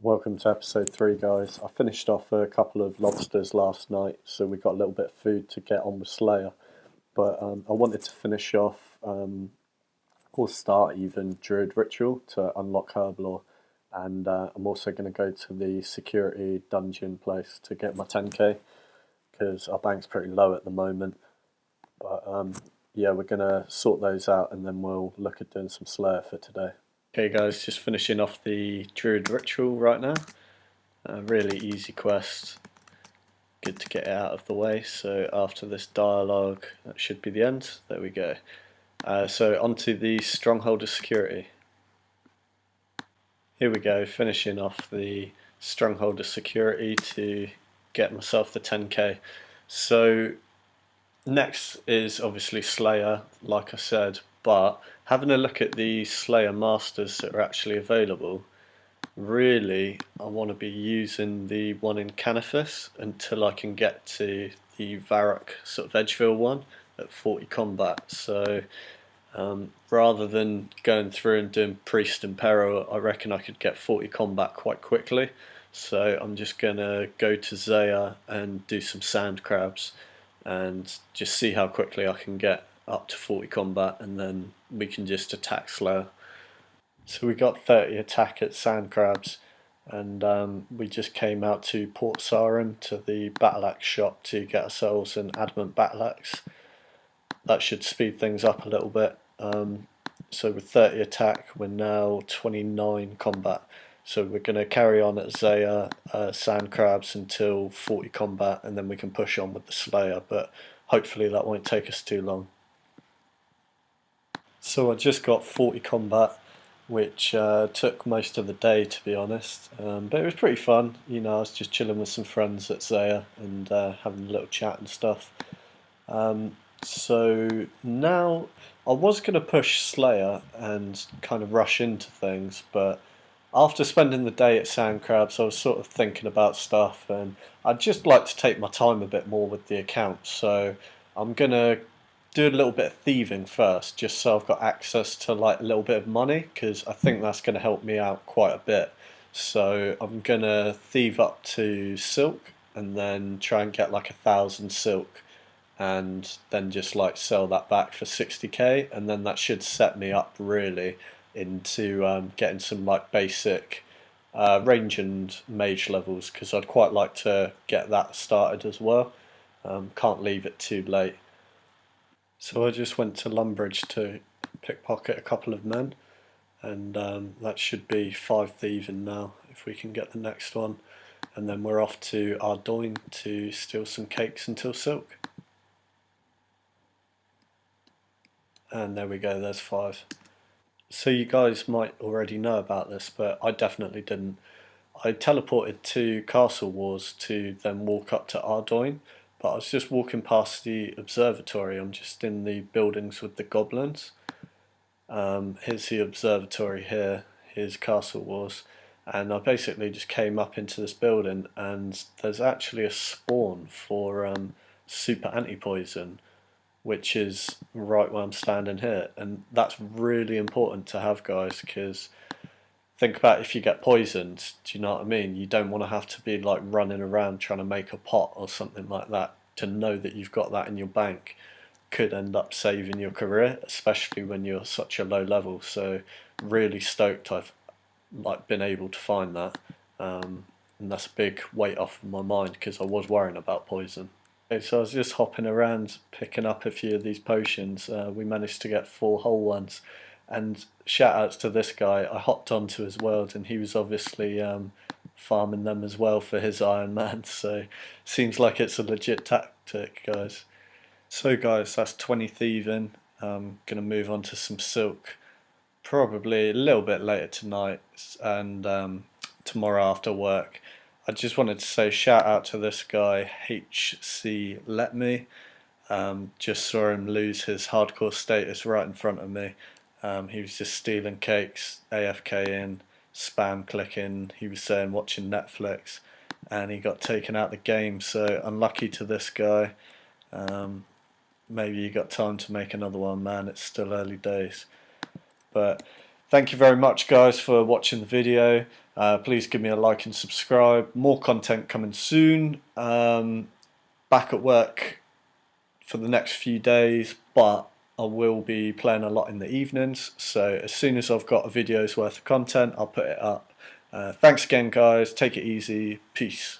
Welcome to episode 3, guys. I finished off a couple of lobsters last night, so we got a little bit of food to get on with Slayer. But I wanted to finish off, or start even, Druid Ritual to unlock Herblore. And I'm also going to go to the security dungeon place to get my 10k, because our bank's pretty low at the moment. But yeah, we're going to sort those out and then we'll look at doing some Slayer for today. Okay guys, just finishing off the Druid Ritual right now. Really easy quest, good to get it out of the way. So after this dialogue, that should be the end. There we go. So onto the Stronghold of Security. Here we go, finishing off the Stronghold of Security to get myself the 10k. So next is obviously Slayer, like I said, but having a look at the Slayer Masters that are actually available, really I want to be using the one in Canifis until I can get to the Varrock sort of Edgeville one at 40 combat. So rather than going through and doing Priest and Peril, I reckon I could get 40 combat quite quickly. So I'm just going to go to Zaya and do some sand crabs and just see how quickly I can get up to 40 combat, and then we can just attack Slayer. So we got 30 attack at sand crabs, and we just came out to Port Sarum to the battle axe shop to get ourselves an adamant battle axe. That should speed things up a little bit. So with 30 attack, we're now 29 combat. So we're going to carry on at Zaya, sand crabs until 40 combat, and then we can push on with the Slayer, but hopefully that won't take us too long. So I just got 40 combat, which took most of the day, to be honest, but it was pretty fun. You know, I was just chilling with some friends at Zaya and having a little chat and stuff. So now I was going to push Slayer and kind of rush into things, but after spending the day at Sand Crabs, I was sort of thinking about stuff, and I'd just like to take my time a bit more with the account. So I'm going to do a little bit of thieving first, just so I've got access to like a little bit of money, because I think that's going to help me out quite a bit. So I'm going to thieve up to silk and then try and get like 1,000 silk, and then just like sell that back for 60k, and then that should set me up really into getting some like basic range and mage levels, because I'd quite like to get that started as well. Can't leave it too late. So I just went to Lumbridge to pickpocket a couple of men, and that should be 5 thieving now if we can get the next one, and then we're off to Ardoyne to steal some cakes until silk. And there we go, there's 5. So you guys might already know about this, but I definitely didn't. I teleported to Castle Wars to then walk up to Ardoyne, but I was just walking past the observatory. I'm just in the buildings with the goblins. Here's the observatory here, here's Castle Wars, and I basically just came up into this building, and there's actually a spawn for super anti-poison, which is right where I'm standing here, and that's really important to have, guys, because think about if you get poisoned, do you know what I mean? You don't want to have to be like running around trying to make a pot or something like that. To know that you've got that in your bank could end up saving your career, especially when you're such a low level. So really stoked I've like been able to find that, and that's a big weight off of my mind, because I was worrying about poison. So I was just hopping around picking up a few of these potions. We managed to get 4 whole ones, and shout outs to this guy. I hopped onto his world and he was obviously farming them as well for his Ironman, so seems like it's a legit tactic, guys. So guys, that's 20 thieving. I'm going to move on to some silk probably a little bit later tonight, and tomorrow after work. I just wanted to say shout out to this guy, HC Let Me. Just saw him lose his hardcore status right in front of me. He was just stealing cakes, AFK in, spam clicking. He was saying watching Netflix, and he got taken out the game. So unlucky to this guy. Maybe you got time to make another one, man. It's still early days. But thank you very much, guys, for watching the video. Please give me a like and subscribe. More content coming soon. Back at work for the next few days, but I will be playing a lot in the evenings, so as soon as I've got a video's worth of content, I'll put it up. Thanks again, guys. Take it easy. Peace.